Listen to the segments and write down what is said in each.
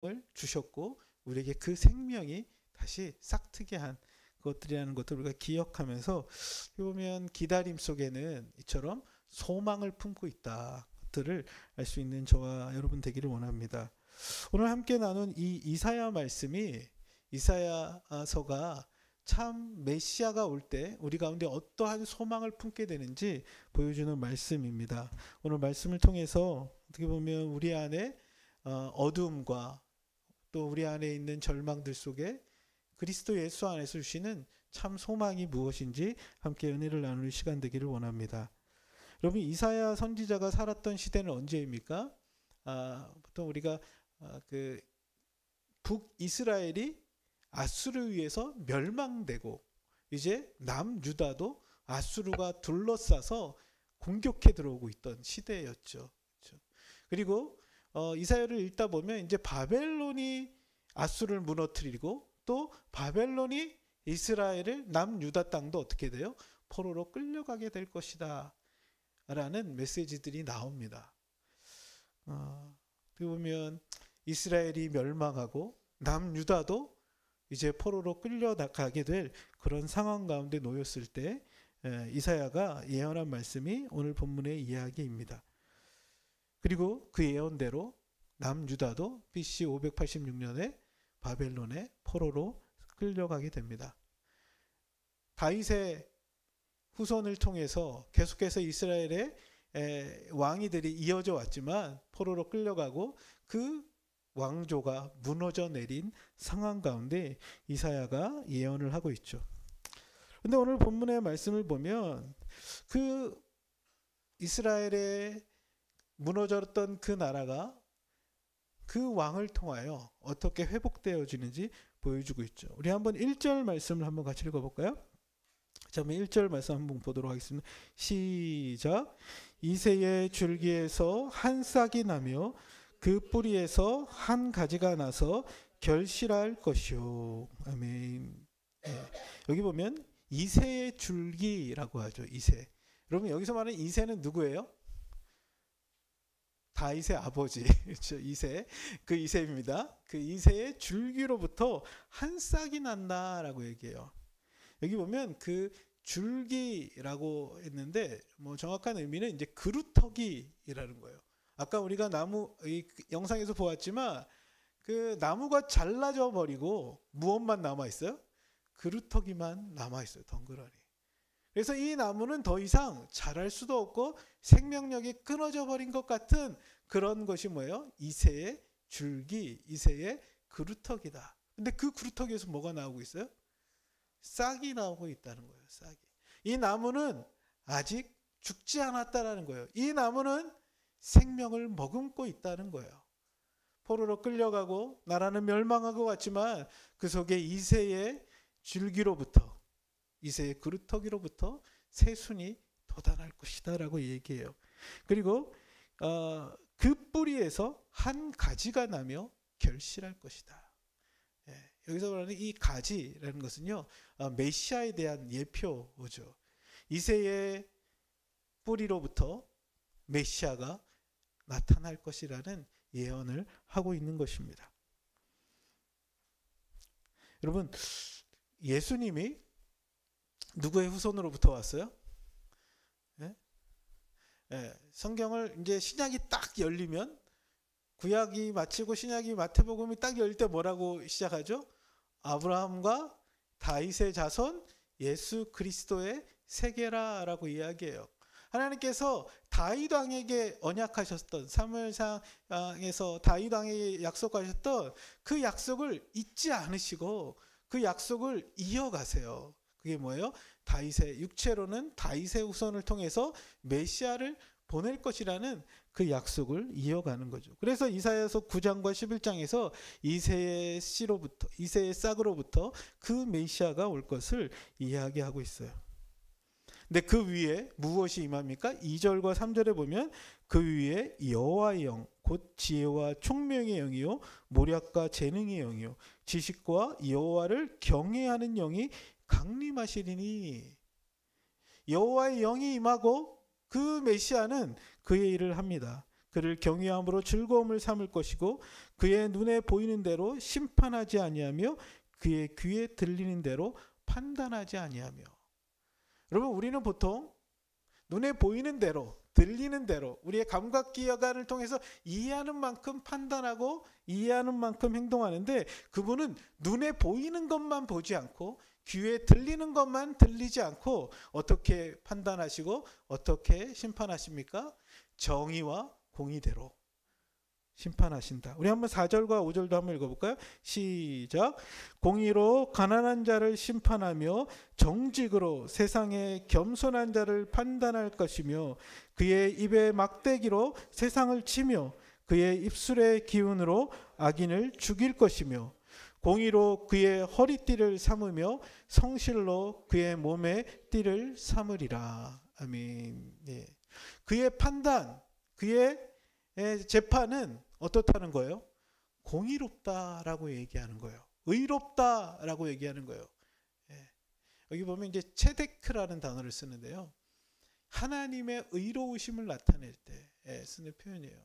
을 주셨고 우리에게 그 생명이 다시 싹트게 한 것들이라는 것을 우리가 기억하면서 보면 기다림 속에는 이처럼 소망을 품고 있다 것들을 알 수 있는 저와 여러분 되기를 원합니다. 오늘 함께 나눈 이 이사야 말씀이 이사야서가 참 메시아가 올 때 우리 가운데 어떠한 소망을 품게 되는지 보여주는 말씀입니다. 오늘 말씀을 통해서 어떻게 보면 우리 안에 어두움과 또 우리 안에 있는 절망들 속에 그리스도 예수 안에서 주시는 참 소망이 무엇인지 함께 은혜를 나누는 시간 되기를 원합니다. 여러분, 이사야 선지자가 살았던 시대는 언제입니까? 보통 우리가 그 북이스라엘이 아수르에 의해서 멸망되고 이제 남유다도 아수르가 둘러싸서 공격해 들어오고 있던 시대였죠. 그렇죠? 그리고 이사야를 읽다 보면 이제 바벨론이 아수르를 무너뜨리고 또 바벨론이 이스라엘을 남유다 땅도 어떻게 돼요? 포로로 끌려가게 될 것이다 라는 메시지들이 나옵니다. 어떻게 보면 이스라엘이 멸망하고 남유다도 이제 포로로 끌려가게 될 그런 상황 가운데 놓였을 때 이사야가 예언한 말씀이 오늘 본문의 이야기입니다. 그리고 그 예언대로 남유다도 BC 586년에 바벨론의 포로로 끌려가게 됩니다. 다윗의 후손을 통해서 계속해서 이스라엘의 왕이들이 이어져 왔지만 포로로 끌려가고 그 왕조가 무너져 내린 상황 가운데 이사야가 예언을 하고 있죠. 그런데 오늘 본문의 말씀을 보면 그 이스라엘의 무너졌던 그 나라가 그 왕을 통하여 어떻게 회복되어지는지 보여주고 있죠. 우리 한번 1절 말씀을 한번 같이 읽어볼까요? 자, 1절 말씀 한번 보도록 하겠습니다. 시작. 이새의 줄기에서 한 싹이 나며 그 뿌리에서 한 가지가 나서 결실할 것이요. 아멘. 네. 여기 보면 이새의 줄기라고 하죠. 이새. 여러분, 여기서 말하는 이새는 누구예요? 다윗의 아버지, 그렇죠? 이새, 그 이새입니다. 그 이새의 줄기로부터 한 싹이 난다라고 얘기해요. 여기 보면 그 줄기라고 했는데 뭐 정확한 의미는 이제 그루터기라는 거예요. 아까 우리가 나무 이 영상에서 보았지만 그 나무가 잘라져 버리고 무엇만 남아 있어요? 그루터기만 남아 있어요. 덩그러니. 그래서 이 나무는 더 이상 자랄 수도 없고 생명력이 끊어져 버린 것 같은 그런 것이 뭐예요? 이새의 줄기, 이새의 그루터기다. 근데 그 그루터기에서 뭐가 나오고 있어요? 싹이 나오고 있다는 거예요. 싹이. 이 나무는 아직 죽지 않았다라는 거예요. 이 나무는 생명을 머금고 있다는 거예요. 포로로 끌려가고 나라는 멸망하고 왔지만 그 속에 이새의 줄기로부터 이새의 그루터기로부터 새순이 돋아날 것이다 라고 얘기해요. 그리고 그 뿌리에서 한 가지가 나며 결실할 것이다. 여기서 말하는 이 가지라는 것은요, 메시아에 대한 예표죠. 이새의 뿌리로부터 메시아가 나타날 것이라는 예언을 하고 있는 것입니다. 여러분, 예수님이 누구의 후손으로부터 왔어요? 성경을 이제 신약이 딱 열리면 구약이 마치고 신약이 마태복음이 딱 열릴 때 뭐라고 시작하죠? 아브라함과 다윗의 자손 예수 그리스도의 세계라라고 이야기해요. 하나님께서 다윗 왕에게 언약하셨던 사무엘상에서 다윗 왕에게 약속하셨던 그 약속을 잊지 않으시고 그 약속을 이어가세요. 그게 뭐예요? 다윗의 육체로는 다윗의 후손을 통해서 메시아를 보낼 것이라는 그 약속을 이어가는 거죠. 그래서 이사야서 9장과 11장에서 이새의 씨로부터 이새의 싹으로부터 그 메시아가 올 것을 이야기하고 있어요. 근데 그 위에 무엇이 임합니까? 2절과 3절에 보면 그 위에 여호와의 영, 곧 지혜와 총명의 영이요 모략과 재능의 영이요 지식과 여호와를 경외하는 영이 강림하시리니. 여호와의 영이 임하고 그 메시아는 그의 일을 합니다. 그를 경외함으로 즐거움을 삼을 것이고 그의 눈에 보이는 대로 심판하지 아니하며 그의 귀에 들리는 대로 판단하지 아니하며. 여러분, 우리는 보통 눈에 보이는 대로, 들리는 대로, 우리의 감각기관을 통해서 이해하는 만큼 판단하고 이해하는 만큼 행동하는데, 그분은 눈에 보이는 것만 보지 않고 귀에 들리는 것만 들리지 않고 어떻게 판단하시고 어떻게 심판하십니까? 정의와 공의대로 심판하신다. 우리 한번 4절과 5절도 한번 읽어볼까요? 시작. 공의로 가난한 자를 심판하며 정직으로 세상의 겸손한 자를 판단할 것이며 그의 입의 막대기로 세상을 치며 그의 입술의 기운으로 악인을 죽일 것이며 공의로 그의 허리띠를 삼으며 성실로 그의 몸에 띠를 삼으리라. 아멘. 예. 그의 판단, 그의 재판은 어떻다는 거예요? 공의롭다라고 얘기하는 거예요. 의롭다라고 얘기하는 거예요. 예. 여기 보면 이제 체데크라는 단어를 쓰는데요. 하나님의 의로우심을 나타낼 때 쓰는 표현이에요.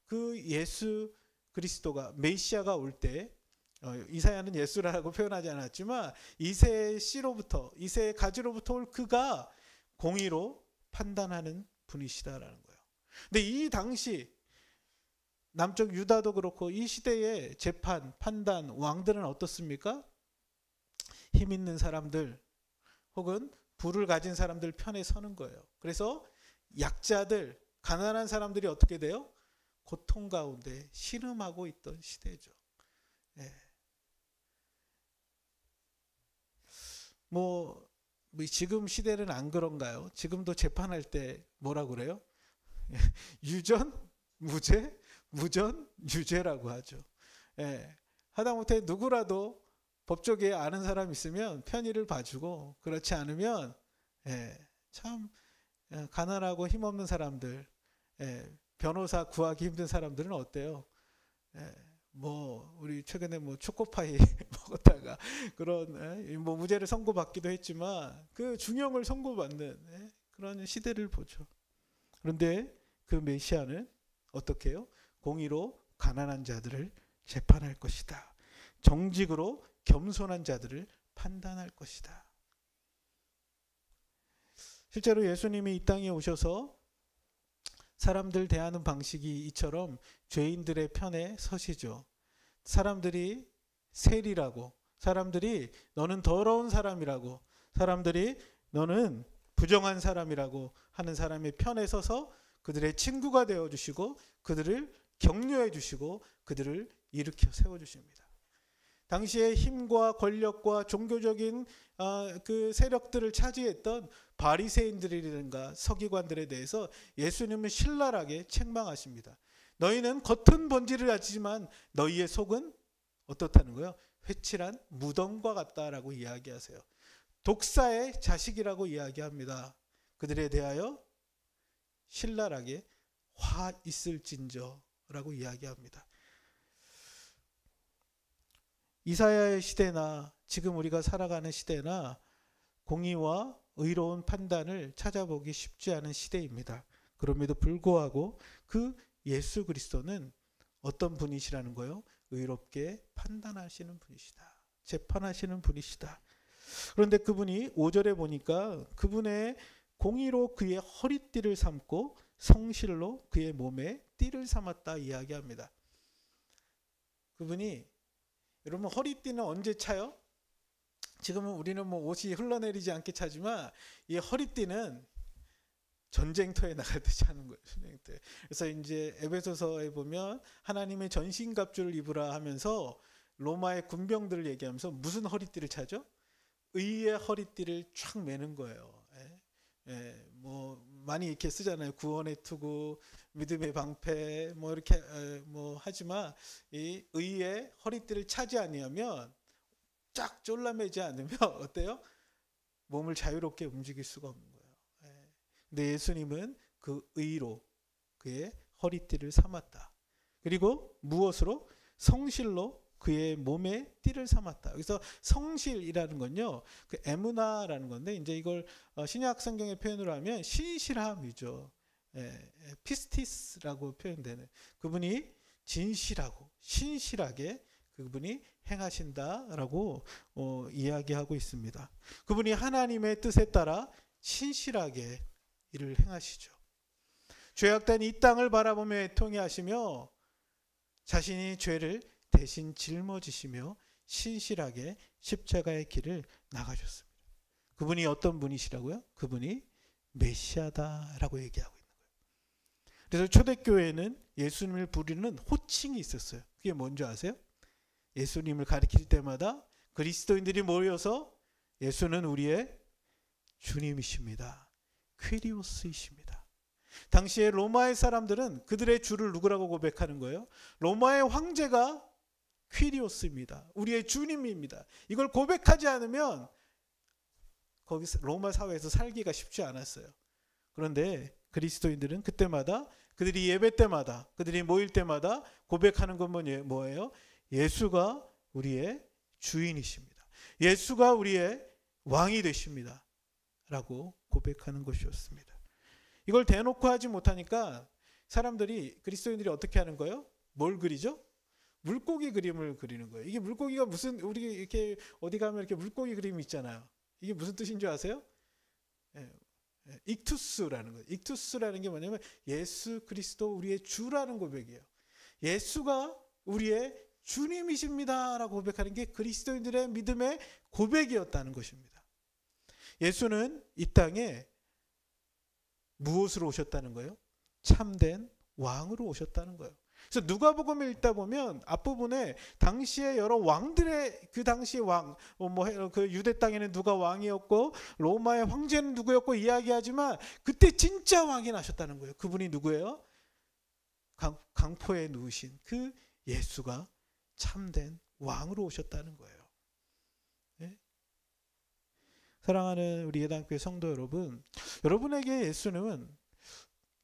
그 예수 그리스도가 메시아가 올 때 이사야는 예수라고 표현하지 않았지만 이새의 씨로부터 이새의 가지로부터 올 그가 공의로 판단하는 분이시다라는 거예요. 근데 이 당시 남쪽 유다도 그렇고 이 시대의 재판, 판단, 왕들은 어떻습니까? 힘 있는 사람들 혹은 부를 가진 사람들 편에 서는 거예요. 그래서 약자들, 가난한 사람들이 어떻게 돼요? 고통 가운데 신음하고 있던 시대죠. 예. 뭐 지금 시대는 안 그런가요? 지금도 재판할 때 뭐라 그래요? 유전, 무죄, 무전, 유죄라고 하죠. 예. 하다못해 누구라도 법조계에 아는 사람 있으면 편의를 봐주고 그렇지 않으면 참 가난하고 힘없는 사람들, 변호사 구하기 힘든 사람들은 어때요? 뭐 우리 최근에 뭐 초코파이 먹었다가 그런 뭐 무죄를 선고받기도 했지만 그 중형을 선고받는 그런 시대를 보죠. 그런데 그 메시아는 어떻게 해요? 공의로 가난한 자들을 재판할 것이다. 정직으로 겸손한 자들을 판단할 것이다. 실제로 예수님이 이 땅에 오셔서 사람들 대하는 방식이 이처럼 죄인들의 편에 서시죠. 사람들이 세리라고, 사람들이 너는 더러운 사람이라고, 사람들이 너는 부정한 사람이라고 하는 사람의 편에 서서 그들의 친구가 되어주시고 그들을 격려해 주시고 그들을 일으켜 세워주십니다. 당시에 힘과 권력과 종교적인 그 세력들을 차지했던 바리새인들이라든가 서기관들에 대해서 예수님은 신랄하게 책망하십니다. 너희는 겉은 본질을 가지지만 너희의 속은 어떻다는 거예요? 회칠한 무덤과 같다라고 이야기하세요. 독사의 자식이라고 이야기합니다. 그들에 대하여 신랄하게 화 있을진저라고 이야기합니다. 이사야의 시대나 지금 우리가 살아가는 시대나 공의와 의로운 판단을 찾아보기 쉽지 않은 시대입니다. 그럼에도 불구하고 그 예수 그리스도는 어떤 분이시라는 거예요? 의롭게 판단하시는 분이시다. 재판하시는 분이시다. 그런데 그분이 5절에 보니까 그분의 공의로 그의 허리띠를 삼고 성실로 그의 몸에 띠를 삼았다 이야기합니다. 그분이 여러분 허리띠는 언제 차요? 지금은 우리는 뭐 옷이 흘러내리지 않게 차지만 이 허리띠는 전쟁터에 나갈 때 차는 거예요. 전쟁터에. 그래서 이제 에베소서에 보면 하나님의 전신갑주를 입으라 하면서 로마의 군병들을 얘기하면서 무슨 허리띠를 차죠? 의의 허리띠를 쫙 매는 거예요. 뭐 많이 이렇게 쓰잖아요. 구원의 투구, 믿음의 방패, 뭐 이렇게 뭐 하지만 이 의의 허리띠를 차지 아니하면 쫙 졸라매지 않으면 어때요? 몸을 자유롭게 움직일 수가 없는 거예요. 근데 예수님은 그 의로 그의 허리띠를 삼았다. 그리고 무엇으로? 성실로 그의 몸에 띠를 삼았다. 여기서 성실이라는 건요, 그 에무나라는 건데 이제 이걸 신약 성경의 표현으로 하면 신실함이죠. 피스티스라고 표현되는 그분이 진실하고 신실하게 그분이 행하신다라고 이야기하고 있습니다. 그분이 하나님의 뜻에 따라 신실하게 일을 행하시죠. 죄악된 이 땅을 바라보며 애통해 하시며 자신이 죄를 대신 짊어지시며 신실하게 십자가의 길을 나가셨습니다. 그분이 어떤 분이시라고요? 그분이 메시아다라고 얘기하고 있는 거예요. 그래서 초대교회에는 예수님을 부르는 호칭이 있었어요. 그게 뭔지 아세요? 예수님을 가리킬 때마다 그리스도인들이 모여서 예수는 우리의 주님이십니다. 퀴리오스이십니다. 당시에 로마의 사람들은 그들의 주를 누구라고 고백하는 거예요? 로마의 황제가 퀴리오스입니다. 우리의 주님입니다. 이걸 고백하지 않으면 거기 로마 사회에서 살기가 쉽지 않았어요. 그런데 그리스도인들은 그때마다 그들이 예배 때마다 그들이 모일 때마다 고백하는 건 뭐예요? 예수가 우리의 주인이십니다. 예수가 우리의 왕이 되십니다. 라고 고백하는 것이었습니다. 이걸 대놓고 하지 못하니까 사람들이 그리스도인들이 어떻게 하는 거예요? 뭘 그리죠? 물고기 그림을 그리는 거예요. 이게 물고기가 무슨 우리 이렇게 어디 가면 이렇게 물고기 그림이 있잖아요. 이게 무슨 뜻인 줄 아세요? 익투스라는 거예요. 익투스라는 게 뭐냐면 예수 그리스도 우리의 주라는 고백이에요. 예수가 우리의 주님이십니다라고 고백하는 게 그리스도인들의 믿음의 고백이었다는 것입니다. 예수는 이 땅에 무엇으로 오셨다는 거예요? 참된 왕으로 오셨다는 거예요. 그래서 누가복음을 읽다 보면 앞부분에 당시의 여러 왕들의 그 당시 왕, 그 유대 땅에는 누가 왕이었고 로마의 황제는 누구였고 이야기하지만 그때 진짜 왕이 나셨다는 거예요. 그분이 누구예요? 강포에 누우신 그 예수가 참된 왕으로 오셨다는 거예요. 네? 사랑하는 우리 예당교회 성도 여러분, 여러분에게 예수는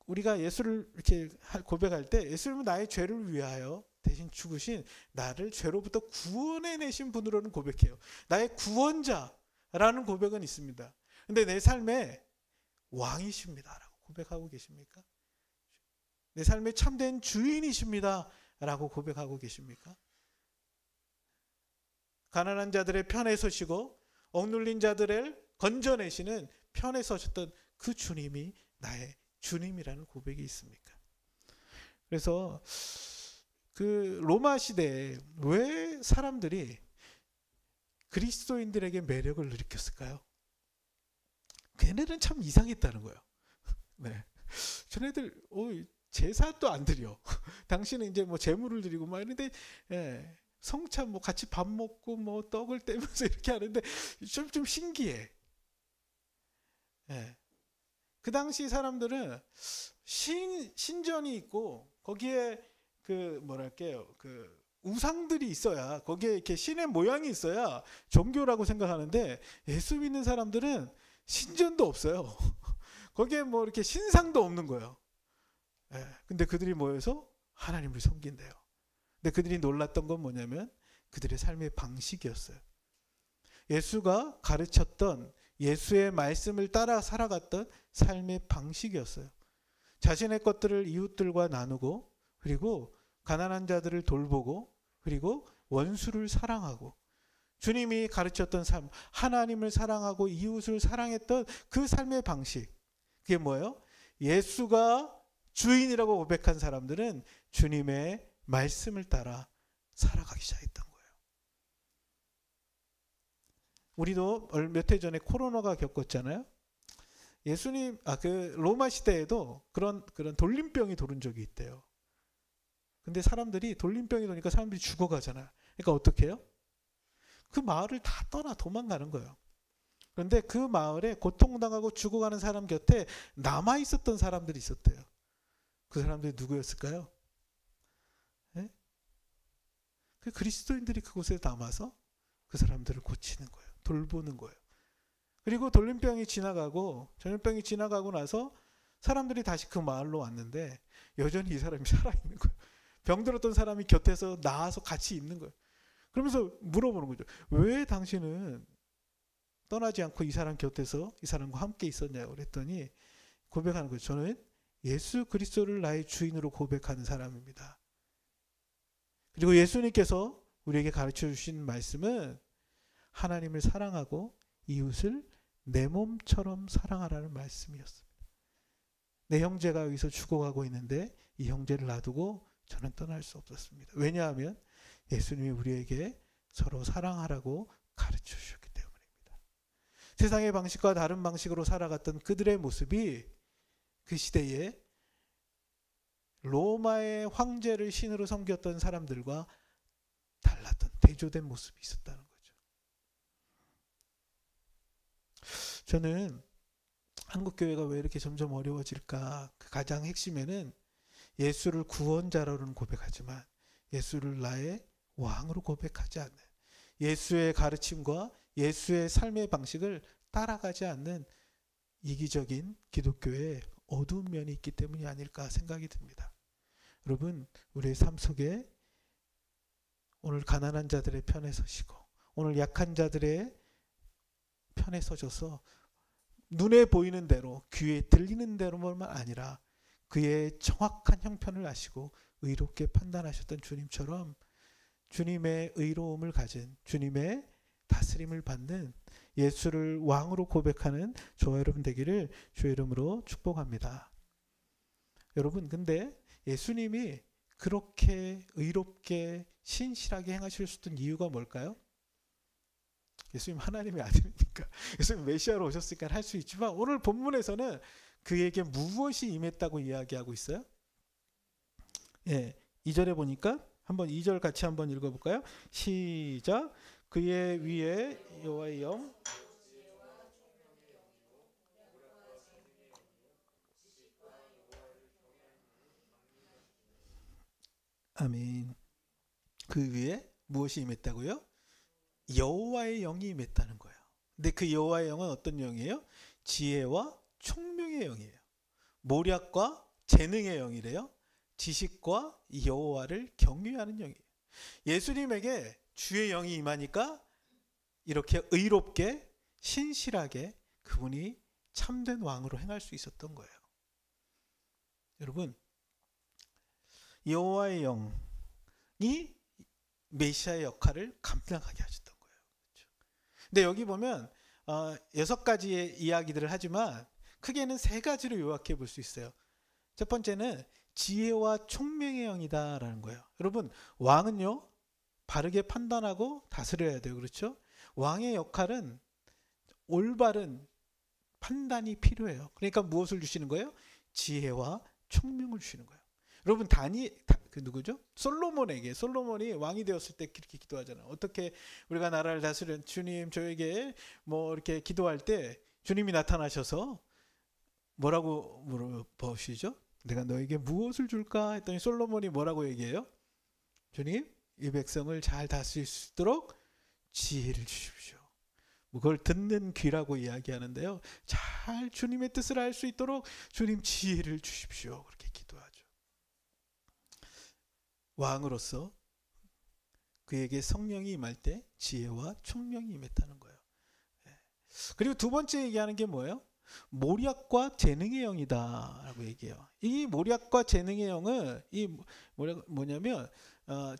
우리가 예수를 이렇게 고백할 때 예수님은 나의 죄를 위하여 대신 죽으신 나를 죄로부터 구원해내신 분으로는 고백해요. 나의 구원자라는 고백은 있습니다. 근데 내 삶의 왕이십니다라고 고백하고 계십니까? 내 삶의 참된 주인이십니다라고 고백하고 계십니까? 가난한 자들의 편에 서시고 억눌린 자들을 건져내시는 편에 서셨던 그 주님이 나의 주님이라는 고백이 있습니까? 그래서 그 로마 시대에 왜 사람들이 그리스도인들에게 매력을 느꼈을까요? 걔네들은 참 이상했다는 거예요. 네. 저네들 제사도 안 드려. 당신은 이제 뭐 제물을 드리고 막 이런데 성찬 뭐 같이 밥 먹고 뭐 떡을 떼면서 이렇게 하는데 좀 신기해. 그 당시 사람들은 신전이 있고 거기에 그 뭐랄까요 그 우상들이 있어야 거기에 이렇게 신의 모양이 있어야 종교라고 생각하는데 예수 믿는 사람들은 신전도 없어요. 거기에 뭐 이렇게 신상도 없는 거예요. 근데 그들이 모여서 하나님을 섬긴대요. 근데 그들이 놀랐던 건 뭐냐면 그들의 삶의 방식이었어요. 예수가 가르쳤던 예수의 말씀을 따라 살아갔던 삶의 방식이었어요. 자신의 것들을 이웃들과 나누고 그리고 가난한 자들을 돌보고 그리고 원수를 사랑하고 주님이 가르쳤던 삶, 하나님을 사랑하고 이웃을 사랑했던 그 삶의 방식. 그게 뭐예요? 예수가 주인이라고 고백한 사람들은 주님의 말씀을 따라 살아가기 시작했던 거예요. 우리도 몇 해 전에 코로나가 겪었잖아요. 예수님, 그 로마 시대에도 그런 돌림병이 도는 적이 있대요. 근데 사람들이 돌림병이 도니까 사람들이 죽어가잖아요. 그러니까 어떻게 해요? 그 마을을 다 떠나 도망가는 거예요. 그런데 그 마을에 고통당하고 죽어가는 사람 곁에 남아 있었던 사람들이 있었대요. 그 사람들이 누구였을까요? 네? 그 그리스도인들이 그곳에 남아서 그 사람들을 고치는 거예요. 돌보는 거예요. 그리고 돌림병이 지나가고 전염병이 지나가고 나서 사람들이 다시 그 마을로 왔는데 여전히 이 사람이 살아있는 거예요. 병들었던 사람이 곁에서 나와서 같이 있는 거예요. 그러면서 물어보는 거죠. 왜 당신은 떠나지 않고 이 사람 곁에서 이 사람과 함께 있었냐고 그랬더니 고백하는 거죠. 저는 예수 그리스도를 나의 주인으로 고백하는 사람입니다. 그리고 예수님께서 우리에게 가르쳐 주신 말씀은 하나님을 사랑하고 이웃을 내 몸처럼 사랑하라는 말씀이었습니다. 내 형제가 여기서 죽어가고 있는데 이 형제를 놔두고 저는 떠날 수 없었습니다. 왜냐하면 예수님이 우리에게 서로 사랑하라고 가르쳐 주셨기 때문입니다. 세상의 방식과 다른 방식으로 살아갔던 그들의 모습이 그 시대에 로마의 황제를 신으로 섬겼던 사람들과 달랐던 대조된 모습이 있었다는 거죠. 저는 한국교회가 왜 이렇게 점점 어려워질까? 그 가장 핵심에는 예수를 구원자로는 고백하지만 예수를 나의 왕으로 고백하지 않는, 예수의 가르침과 예수의 삶의 방식을 따라가지 않는 이기적인 기독교의 어두운 면이 있기 때문이 아닐까 생각이 듭니다. 여러분, 우리의 삶 속에 오늘 가난한 자들의 편에 서시고 오늘 약한 자들의 편에 서셔서 눈에 보이는 대로 귀에 들리는 대로만 아니라 그의 정확한 형편을 아시고 의롭게 판단하셨던 주님처럼 주님의 의로움을 가진, 주님의 다스림을 받는 예수를 왕으로 고백하는 저와 여러분 되기를 주의 이름으로 축복합니다. 여러분, 근데 예수님이 그렇게 의롭게 신실하게 행하실 수 있던 이유가 뭘까요? 예수님 하나님의 아들이니까, 예수님 메시아로 오셨으니까 할 수 있지만 오늘 본문에서는 그에게 무엇이 임했다고 이야기하고 있어요? 2절에 보니까 한번 2절 같이 한번 읽어볼까요? 시작. 그의 위에 여호와의 영, 아멘. 그 위에 무엇이 임했다고요? 여호와의 영이 임했다는 거예요. 근데 그 여호와의 영은 어떤 영이에요? 지혜와 총명의 영이에요. 모략과 재능의 영이래요. 지식과 여호와를 경외하는 영이에요. 예수님에게 주의 영이 임하니까 이렇게 의롭게 신실하게 그분이 참된 왕으로 행할 수 있었던 거예요. 여러분, 여호와의 영이 메시아의 역할을 감당하게 하셨던 거예요. 그렇죠? 근데 여기 보면 6가지의 이야기들을 하지만 크게는 3가지로 요약해 볼 수 있어요. 첫 번째는 지혜와 총명의 영이다라는 거예요. 여러분, 왕은요 바르게 판단하고 다스려야 돼요. 그렇죠? 왕의 역할은 올바른 판단이 필요해요. 그러니까 무엇을 주시는 거예요? 지혜와 총명을 주시는 거예요. 여러분, 그 누구죠? 솔로몬이 왕이 되었을 때 그렇게 기도하잖아요. 어떻게 우리가 나라를 다스려, 주님 저에게 뭐 이렇게 기도할 때 주님이 나타나셔서 뭐라고 물어보시죠? 내가 너에게 무엇을 줄까? 했더니 솔로몬이 뭐라고 얘기해요? 주님, 이 백성을 잘 다스릴 수 있도록 지혜를 주십시오. 그걸 듣는 귀라고 이야기하는데요. 잘 주님의 뜻을 알 수 있도록 주님 지혜를 주십시오. 그렇게 기도하죠. 왕으로서 그에게 성령이 임할 때 지혜와 총명이 임했다는 거예요. 그리고 두 번째 얘기하는 게 뭐예요? 모략과 재능의 영이다 라고 얘기해요. 이 모략과 재능의 영은 뭐냐면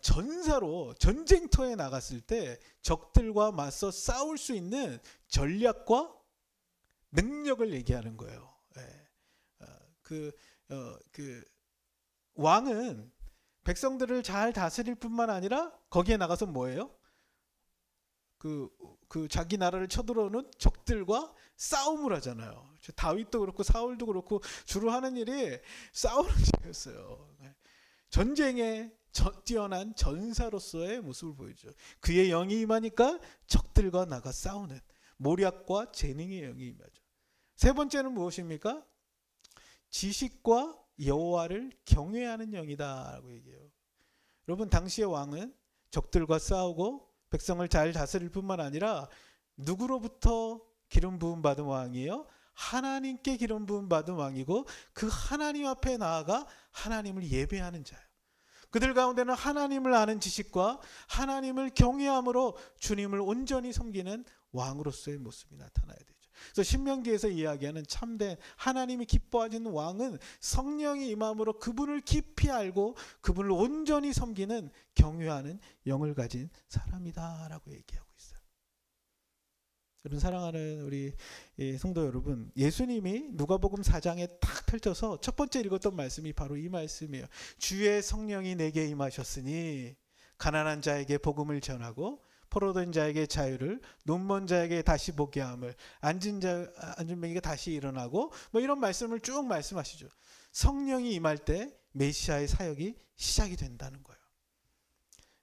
전사로 전쟁터에 나갔을 때 적들과 맞서 싸울 수 있는 전략과 능력을 얘기하는 거예요. 그 왕은 백성들을 잘 다스릴 뿐만 아니라 거기에 나가서 뭐예요? 그 자기 나라를 쳐들어오는 적들과 싸움을 하잖아요. 다윗도 그렇고 사울도 그렇고 주로 하는 일이 싸우는 일이었어요. 전쟁에 뛰어난 전사로서의 모습을 보여줘. 그의 영이 임하니까 적들과 나가 싸우는 모략과 재능의 영이 임하죠. 세 번째는 무엇입니까? 지식과 여호와를 경외하는 영이다라고 얘기해요. 여러분, 당시의 왕은 적들과 싸우고 백성을 잘 다스릴 뿐만 아니라 누구로부터 기름 부음 받은 왕이에요? 하나님께 기름 부음 받은 왕이고 그 하나님 앞에 나아가 하나님을 예배하는 자예요. 그들 가운데는 하나님을 아는 지식과 하나님을 경외함으로 주님을 온전히 섬기는 왕으로서의 모습이 나타나야 되죠. 그래서 신명기에서 이야기하는 참된 하나님이 기뻐하시는 왕은 성령이 임함으로 그분을 깊이 알고 그분을 온전히 섬기는 경외하는 영을 가진 사람이다라고 얘기하고 있어요. 여러분 사랑하는 우리 성도 여러분, 예수님이 누가복음 4장에 딱 펼쳐서 첫 번째 읽었던 말씀이 바로 이 말씀이에요. 주의 성령이 내게 임하셨으니 가난한 자에게 복음을 전하고 포로된 자에게 자유를, 눈먼 자에게 다시 보게 함을, 앉은 병이가 다시 일어나고, 뭐 이런 말씀을 쭉 말씀하시죠. 성령이 임할 때 메시아의 사역이 시작이 된다는 거예요.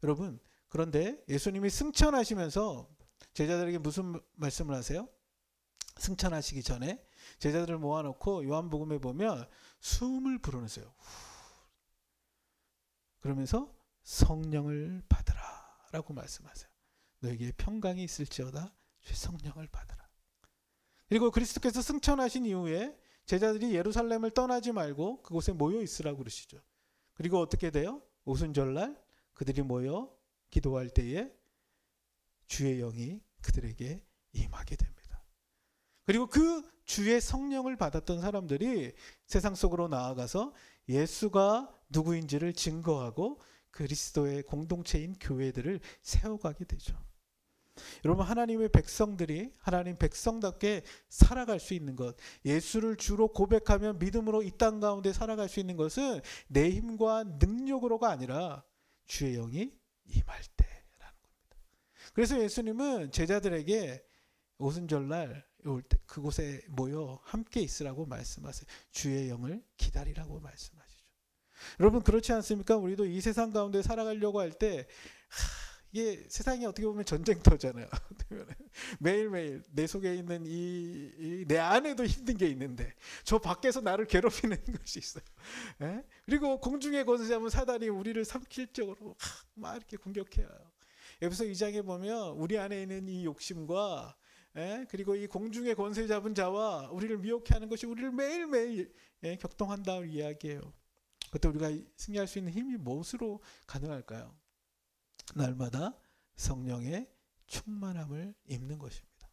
여러분, 그런데 예수님이 승천하시면서 제자들에게 무슨 말씀을 하세요? 승천하시기 전에 제자들을 모아놓고 요한복음에 보면 숨을 불어넣으세요. 그러면서 성령을 받으라 라고 말씀하세요. 너에게 평강이 있을지어다 주의 성령을 받으라. 그리고 그리스도께서 승천하신 이후에 제자들이 예루살렘을 떠나지 말고 그곳에 모여 있으라고 그러시죠. 그리고 어떻게 돼요? 오순절날 그들이 모여 기도할 때에 주의 영이 그들에게 임하게 됩니다. 그리고 그 주의 성령을 받았던 사람들이 세상 속으로 나아가서 예수가 누구인지를 증거하고 그리스도의 공동체인 교회들을 세워가게 되죠. 여러분 하나님의 백성들이 하나님 백성답게 살아갈 수 있는 것, 예수를 주로 고백하며 믿음으로 이 땅 가운데 살아갈 수 있는 것은 내 힘과 능력으로가 아니라 주의 영이 임할 때라는 겁니다. 그래서 예수님은 제자들에게 오순절날 올 때 그곳에 모여 함께 있으라고 말씀하세요. 주의 영을 기다리라고 말씀하시죠. 여러분 그렇지 않습니까? 우리도 이 세상 가운데 살아가려고 할 때 이게 세상이 어떻게 보면 전쟁터잖아요. 매일매일 내 속에 있는 내 안에도 힘든 게 있는데 저 밖에서 나를 괴롭히는 것이 있어요. 에? 그리고 공중에 거주자면 사단이 우리를 삼킬적으로 막 이렇게 공격해요. 에베소 2장에 보면 우리 안에 있는 이 욕심과 그리고 이 공중의 권세 잡은 자와 우리를 미혹해 하는 것이 우리를 매일매일 격동한다고 이야기해요. 그때 우리가 승리할 수 있는 힘이 무엇으로 가능할까요? 날마다 성령의 충만함을 입는 것입니다.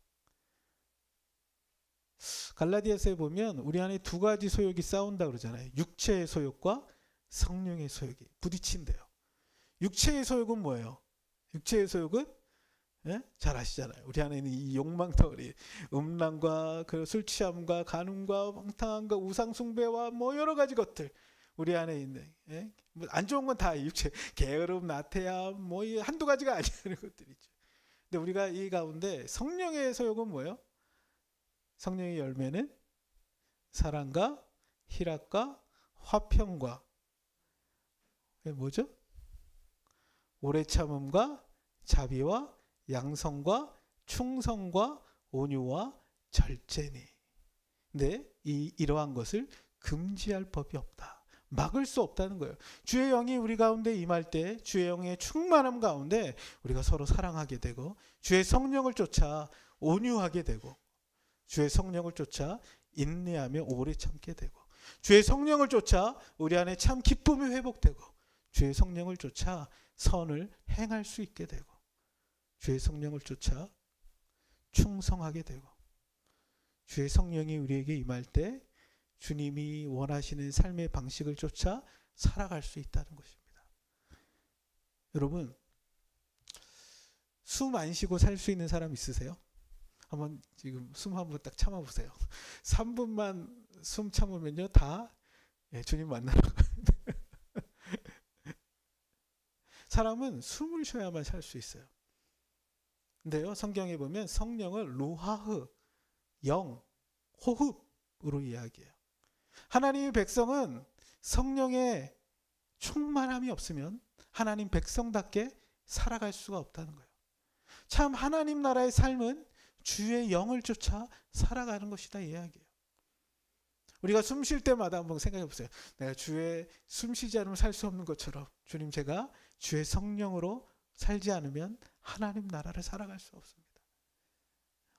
갈라디아서에 보면 우리 안에 두 가지 소욕이 싸운다 그러잖아요. 육체의 소욕과 성령의 소욕이 부딪힌대요. 육체의 소욕은 뭐예요? 육체의 소욕은 잘 아시잖아요. 우리 안에 있는 이 욕망 덩어리, 음란과 그 술 취함과 간음과 방탕함과 우상 숭배와 뭐 여러 가지 것들 우리 안에 있는 안 좋은 건 다 육체, 게으름, 나태함 뭐 한두 가지가 아니라는 것들이죠. 근데 우리가 이 가운데 성령의 소욕은 뭐예요? 성령의 열매는 사랑과 희락과 화평과 뭐죠? 오래 참음과 자비와 양성과 충성과 온유와 절제니. 근데 이러한 것을 금지할 법이 없다. 막을 수 없다는 거예요. 주의 영이 우리 가운데 임할 때 주의 영의 충만함 가운데 우리가 서로 사랑하게 되고 주의 성령을 쫓아 온유하게 되고 주의 성령을 쫓아 인내하며 오래 참게 되고 주의 성령을 쫓아 우리 안에 참 기쁨이 회복되고 주의 성령을 쫓아 선을 행할 수 있게 되고 주의 성령을 쫓아 충성하게 되고 주의 성령이 우리에게 임할 때 주님이 원하시는 삶의 방식을 쫓아 살아갈 수 있다는 것입니다. 여러분 숨 안 쉬고 살 수 있는 사람 있으세요? 한번 지금 숨 한번 딱 참아보세요. 3분만 숨 참으면요 다 주님 만나러 가요. 사람은 숨을 쉬어야만 살 수 있어요. 근데요 성경에 보면 성령을 루하흐, 영, 호흡으로 이야기해요. 하나님의 백성은 성령의 충만함이 없으면 하나님 백성답게 살아갈 수가 없다는 거예요. 참 하나님 나라의 삶은 주의 영을 쫓아 살아가는 것이다 이 이야기예요. 우리가 숨 쉴 때마다 한번 생각해 보세요. 내가 주의 숨 쉬지 않으면 살 수 없는 것처럼 주님 제가 주의 성령으로 살지 않으면 하나님 나라를 살아갈 수 없습니다.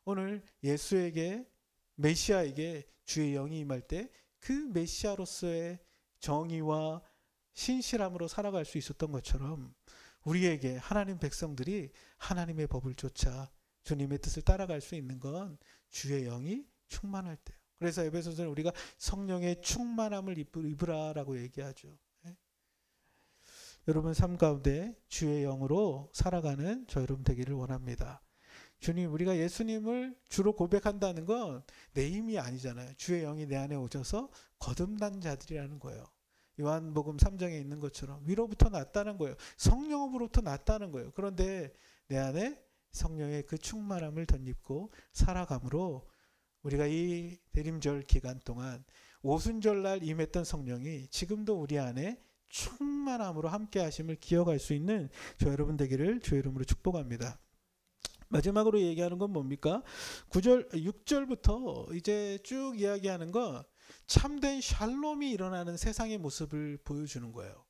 오늘 예수에게 메시아에게 주의 영이 임할 때 그 메시아로서의 정의와 신실함으로 살아갈 수 있었던 것처럼 우리에게 하나님 백성들이 하나님의 법을 쫓아 주님의 뜻을 따라갈 수 있는 건 주의 영이 충만할 때요. 그래서 에베소서는 우리가 성령의 충만함을 입으라라고 얘기하죠. 예? 여러분 삶 가운데 주의 영으로 살아가는 저 여러분 되기를 원합니다. 주님, 우리가 예수님을 주로 고백한다는 건 내 힘이 아니잖아요. 주의 영이 내 안에 오셔서 거듭난 자들이라는 거예요. 요한복음 3장에 있는 것처럼 위로부터 났다는 거예요. 성령으로부터 났다는 거예요. 그런데 내 안에 성령의 그 충만함을 덧입고 살아감으로 우리가 이 대림절 기간 동안 오순절날 임했던 성령이 지금도 우리 안에 충만함으로 함께 하심을 기억할 수 있는 저 여러분 되기를 주의 이름으로 축복합니다. 마지막으로 얘기하는 건 뭡니까? 6절부터 이제 쭉 이야기하는 건 참된 샬롬이 일어나는 세상의 모습을 보여주는 거예요.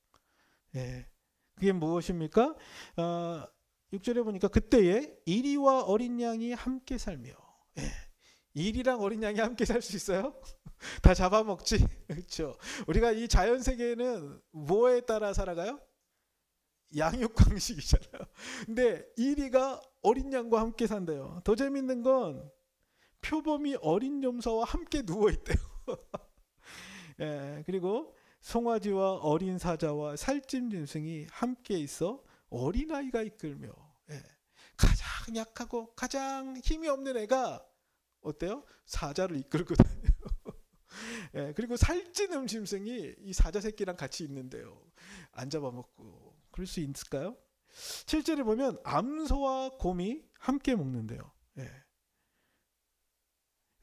예. 그게 무엇입니까? 6절에 보니까 그때에 이리와 어린 양이 함께 살며, 예. 일이랑 어린 양이 함께 살 수 있어요? 다 잡아먹지. 그렇죠. 우리가 이 자연 세계에는 뭐에 따라 살아가요? 양육강식이잖아요. 근데 이리가 어린 양과 함께 산대요. 더 재밌는 건 표범이 어린 염소와 함께 누워 있대요. 예, 그리고 송아지와 어린 사자와 살찐 짐승이 함께 있어 어린아이가 이끌며, 예, 가장 약하고 가장 힘이 없는 애가 어때요? 사자를 이끌고 다녀요. 예, 그리고 살찐 짐승이 이 사자 새끼랑 같이 있는데요. 안 잡아먹고. 그럴 수 있을까요? 7절에 보면 암소와 곰이 함께 먹는데요. 예.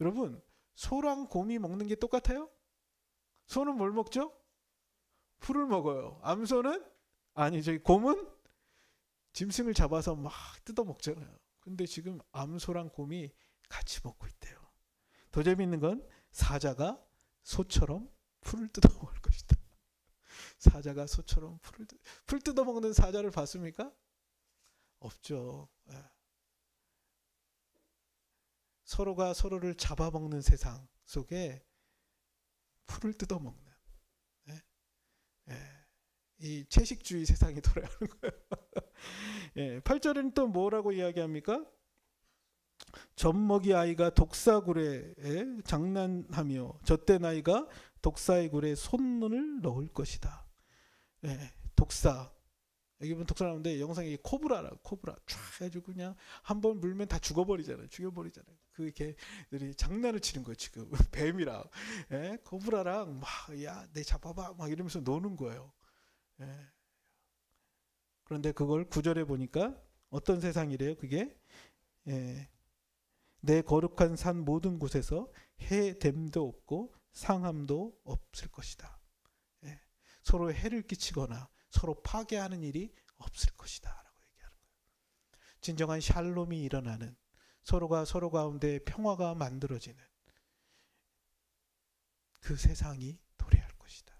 여러분, 소랑 곰이 먹는 게 똑같아요? 소는 뭘 먹죠? 풀을 먹어요. 암소는? 아니, 저기 곰은 짐승을 잡아서 막 뜯어 먹잖아요. 근데 지금 암소랑 곰이 같이 먹고 있대요. 더 재밌는 건 사자가 소처럼 풀을 뜯어 먹을 것이다. 사자가 소처럼 풀 뜯어 먹는 사자를 봤습니까? 없죠. 예. 서로가 서로를 잡아먹는 세상 속에 풀을 뜯어 먹는, 예? 예. 이 채식주의 세상이 돌아가는 거예요. 예. 8절에는 또 뭐라고 이야기합니까? 젖먹이 아이가 독사굴에 장난하며 젖된 아이가 독사의 굴에 손을 넣을 것이다. 예, 독사. 여기 보면 독사 나오는데 영상에 코브라라고, 코브라 쫙 해가지고 그냥 한번 물면 다 죽어버리잖아요. 죽여버리잖아요. 그 개들이 장난을 치는 거예요. 지금 뱀이랑, 예, 코브라랑 막, 야, 내 잡아봐 막 이러면서 노는 거예요. 예. 그런데 그걸 9절에 보니까 어떤 세상이래요? 그게, 예, 내 거룩한 산 모든 곳에서 해됨도 없고 상함도 없을 것이다. 예. 서로 해를 끼치거나 서로 파괴하는 일이 없을 것이다 라고 얘기하는 거예요. 진정한 샬롬이 일어나는, 서로가 서로 가운데 평화가 만들어지는 그 세상이 도래할 것이다.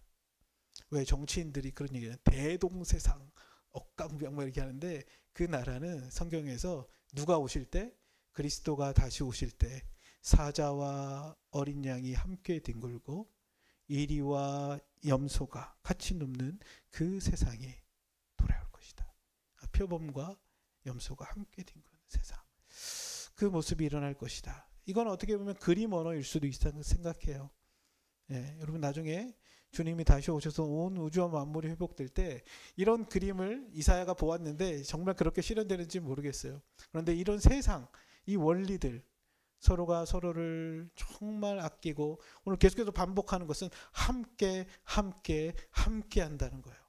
왜 정치인들이 그런 얘기를 해요? 대동세상, 억강부양 뭐 이렇게 하는데, 그 나라는 성경에서 누가 오실 때? 그리스도가 다시 오실 때 사자와 어린 양이 함께 뒹굴고 이리와 염소가 같이 눕는 그 세상이 돌아올 것이다. 표범과 염소가 함께 뒹구는 세상, 그 모습이 일어날 것이다. 이건 어떻게 보면 그림 언어일 수도 있다고 생각해요. 예, 여러분 나중에 주님이 다시 오셔서 온 우주와 만물이 회복될 때 이런 그림을 이사야가 보았는데 정말 그렇게 실현되는지 모르겠어요. 그런데 이런 세상, 이 원리들, 서로가 서로를 정말 아끼고, 오늘 계속해서 반복하는 것은 함께 한다는 거예요.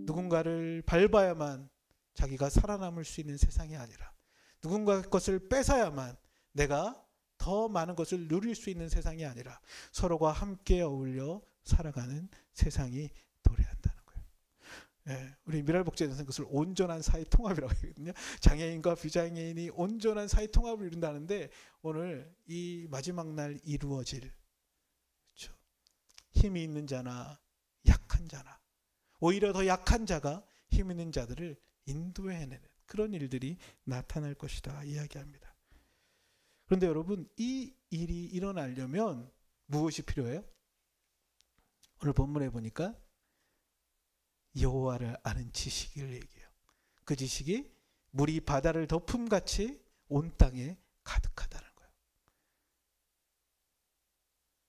누군가를 밟아야만 자기가 살아남을 수 있는 세상이 아니라, 누군가 것을 뺏어야만 내가 더 많은 것을 누릴 수 있는 세상이 아니라, 서로가 함께 어울려 살아가는 세상이 도래한다는 거예요. 예, 우리 미랄복지에서는 그것을 온전한 사회 통합이라고 하거든요. 장애인과 비장애인이 온전한 사회 통합을 이룬다는데, 오늘 이 마지막 날 이루어질, 그렇죠? 힘이 있는 자나 약한 자나, 오히려 더 약한 자가 힘 있는 자들을 인도해내는 그런 일들이 나타날 것이다 이야기합니다. 그런데 여러분, 이 일이 일어나려면 무엇이 필요해요? 오늘 본문에 보니까 여호와를 아는 지식을 얘기해요. 그 지식이 물이 바다를 덮음같이 온 땅에 가득하다는 거예요.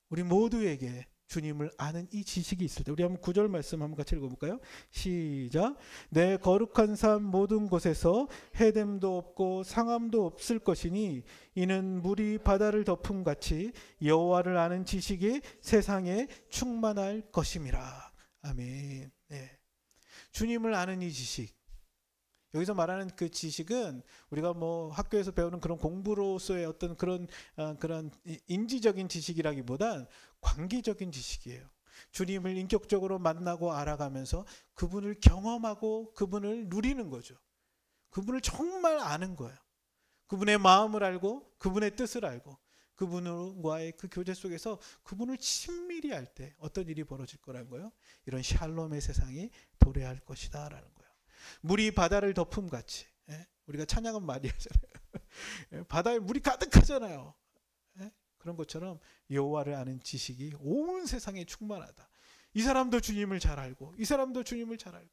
우리 모두에게 주님을 아는 이 지식이 있을 때, 우리 한번 9절 말씀 한번 같이 읽어볼까요? 시작. 내 거룩한 삶 모든 곳에서 해됨도 없고 상함도 없을 것이니 이는 물이 바다를 덮음 같이 여호와를 아는 지식이 세상에 충만할 것임이라. 아멘. 네. 주님을 아는 이 지식, 여기서 말하는 그 지식은 우리가 뭐 학교에서 배우는 그런 공부로서의 어떤 그런 인지적인 지식이라기보단 관계적인 지식이에요. 주님을 인격적으로 만나고 알아가면서 그분을 경험하고 그분을 누리는 거죠. 그분을 정말 아는 거예요. 그분의 마음을 알고 그분의 뜻을 알고 그분과의 그 교제 속에서 그분을 친밀히 할 때 어떤 일이 벌어질 거라는 거예요. 이런 샬롬의 세상이 도래할 것이다 라는 거예요. 물이 바다를 덮음 같이, 우리가 찬양은 많이 하잖아요. 바다에 물이 가득하잖아요. 그런 것처럼 여호와를 아는 지식이 온 세상에 충만하다. 이 사람도 주님을 잘 알고 이 사람도 주님을 잘 알고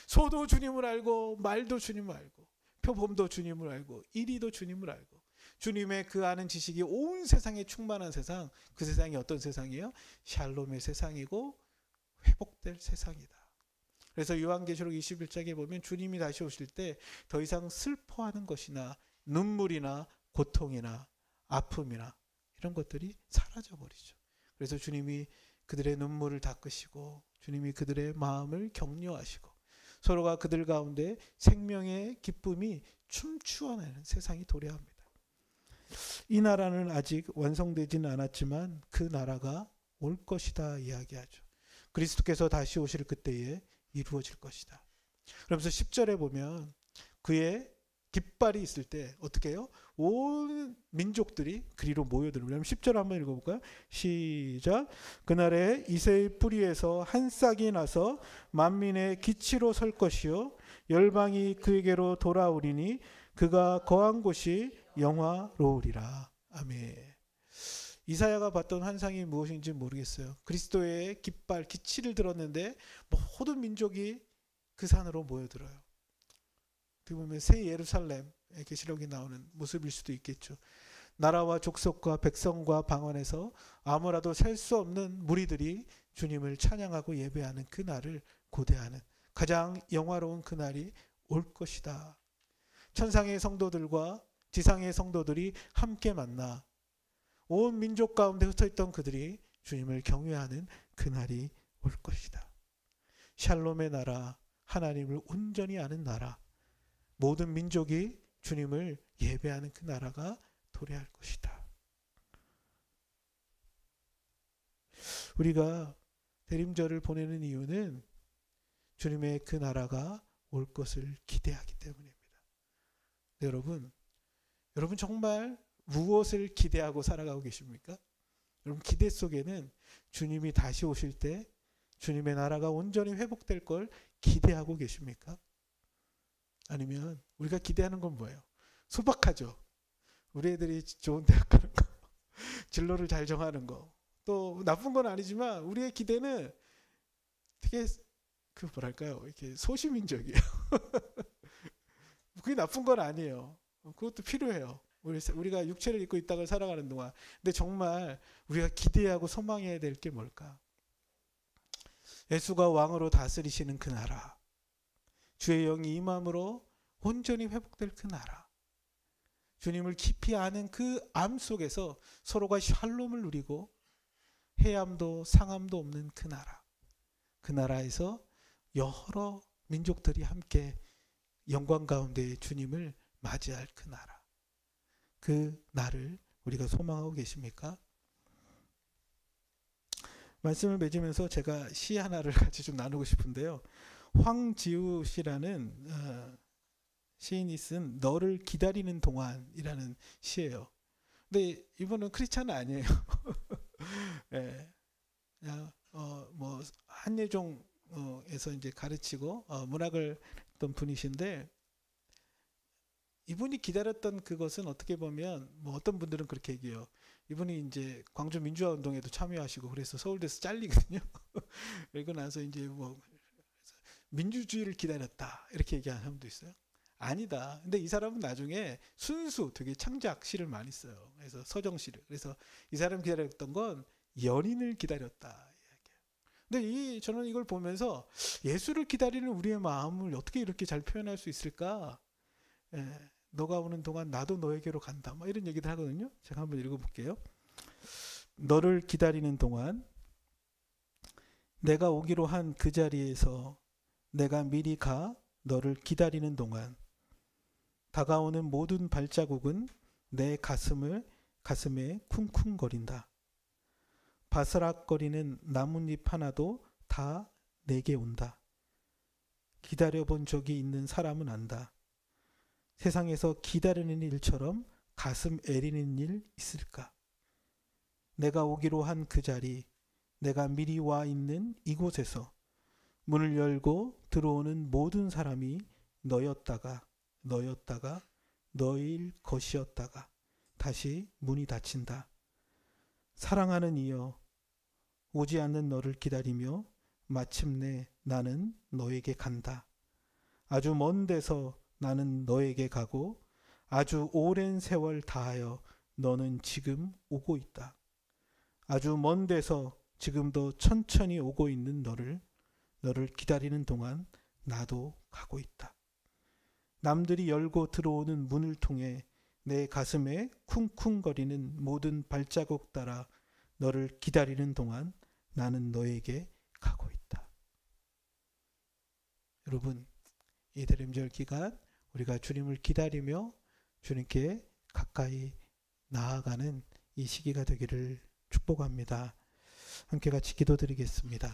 소도 주님을 알고 말도 주님을 알고 표범도 주님을 알고 이리도 주님을 알고 주님의 그 아는 지식이 온 세상에 충만한 세상, 그 세상이 어떤 세상이에요? 샬롬의 세상이고 회복될 세상이다. 그래서 요한계시록 21장에 보면 주님이 다시 오실 때 더 이상 슬퍼하는 것이나 눈물이나 고통이나 아픔이나 이런 것들이 사라져 버리죠. 그래서 주님이 그들의 눈물을 닦으시고 주님이 그들의 마음을 격려하시고 서로가 그들 가운데 생명의 기쁨이 춤추어내는 세상이 도래합니다. 이 나라는 아직 완성되지는 않았지만 그 나라가 올 것이다 이야기하죠. 그리스도께서 다시 오실 그때에 이루어질 것이다. 그러면서 10절에 보면 그의 깃발이 있을 때 어떻게 해요? 온 민족들이 그리로 모여들어요. 10절 한번 읽어볼까요? 시작. 그날에 이새의 뿌리에서 한 싹이 나서 만민의 기치로 설 것이요 열방이 그에게로 돌아오리니 그가 거한 곳이 영화로우리라. 아멘. 이사야가 봤던 환상이 무엇인지 모르겠어요. 그리스도의 깃발, 기치를 들었는데 모든 민족이 그 산으로 모여들어요. 어떻게 보면 새 예루살렘, 계시록이 나오는 모습일 수도 있겠죠. 나라와 족속과 백성과 방언에서 아무라도 셀 수 없는 무리들이 주님을 찬양하고 예배하는 그 날을 고대하는 가장 영화로운 그 날이 올 것이다. 천상의 성도들과 지상의 성도들이 함께 만나 온 민족 가운데 흩어있던 그들이 주님을 경외하는 그날이 올 것이다. 샬롬의 나라, 하나님을 온전히 아는 나라, 모든 민족이 주님을 예배하는 그 나라가 도래할 것이다. 우리가 대림절을 보내는 이유는 주님의 그 나라가 올 것을 기대하기 때문입니다. 여러분 정말 무엇을 기대하고 살아가고 계십니까? 여러분 기대 속에는 주님이 다시 오실 때 주님의 나라가 온전히 회복될 걸 기대하고 계십니까? 아니면 우리가 기대하는 건 뭐예요? 소박하죠. 우리 애들이 좋은 대학 가는 거, 진로를 잘 정하는 거. 또 나쁜 건 아니지만 우리의 기대는 되게 뭐랄까요? 이렇게 소시민적이에요. 그게 나쁜 건 아니에요. 그것도 필요해요. 우리가 육체를 입고 이 땅을 살아가는 동안. 근데 정말 우리가 기대하고 소망해야 될 게 뭘까? 예수가 왕으로 다스리시는 그 나라, 주의 영이 임함으로 온전히 회복될 그 나라, 주님을 깊이 아는 그 암 속에서 서로가 샬롬을 누리고 해함도 상함도 없는 그 나라, 그 나라에서 여러 민족들이 함께 영광 가운데 주님을 맞이할 그 나라, 그 날을 우리가 소망하고 계십니까? 말씀을 맺으면서 제가 시 하나를 같이 좀 나누고 싶은데요. 황지우 씨라는 시인이 쓴 너를 기다리는 동안이라는 시예요. 근데 이분은 크리스찬은 아니에요. 네. 뭐 한예종에서 이제 가르치고 문학을 했던 분이신데, 이분이 기다렸던 그것은 어떻게 보면 뭐 어떤 분들은 그렇게 얘기해요. 이분이 이제 광주 민주화 운동에도 참여하시고 그래서 서울대에서 잘리거든요. 그리고 나서 이제 뭐 민주주의를 기다렸다 이렇게 얘기하는 사람도 있어요. 아니다. 근데 이 사람은 나중에 순수 되게 창작 시를 많이 써요. 그래서 서정시를. 그래서 이 사람 기다렸던 건 연인을 기다렸다. 근데 저는 이걸 보면서 예수를 기다리는 우리의 마음을 어떻게 이렇게 잘 표현할 수 있을까? 예, 너가 오는 동안 나도 너에게로 간다. 뭐 이런 얘기를 하거든요. 제가 한번 읽어볼게요. 너를 기다리는 동안 내가 오기로 한 그 자리에서 내가 미리 가 너를 기다리는 동안 다가오는 모든 발자국은 내 가슴에 쿵쿵거린다. 바스락거리는 나뭇잎 하나도 다 내게 온다. 기다려본 적이 있는 사람은 안다. 세상에서 기다리는 일처럼 가슴 애리는 일 있을까? 내가 오기로 한 그 자리, 내가 미리 와 있는 이곳에서 문을 열고 들어오는 모든 사람이 너였다가 너일 것이었다가 다시 문이 닫힌다. 사랑하는 이여, 오지 않는 너를 기다리며 마침내 나는 너에게 간다. 아주 먼 데서 나는 너에게 가고 아주 오랜 세월 다하여 너는 지금 오고 있다. 아주 먼 데서 지금도 천천히 오고 있는 너를 기다리는 동안 나도 가고 있다. 남들이 열고 들어오는 문을 통해 내 가슴에 쿵쿵거리는 모든 발자국 따라 너를 기다리는 동안 나는 너에게 가고 있다. 여러분, 이 대림절 기간 우리가 주님을 기다리며 주님께 가까이 나아가는 이 시기가 되기를 축복합니다. 함께 같이 기도드리겠습니다.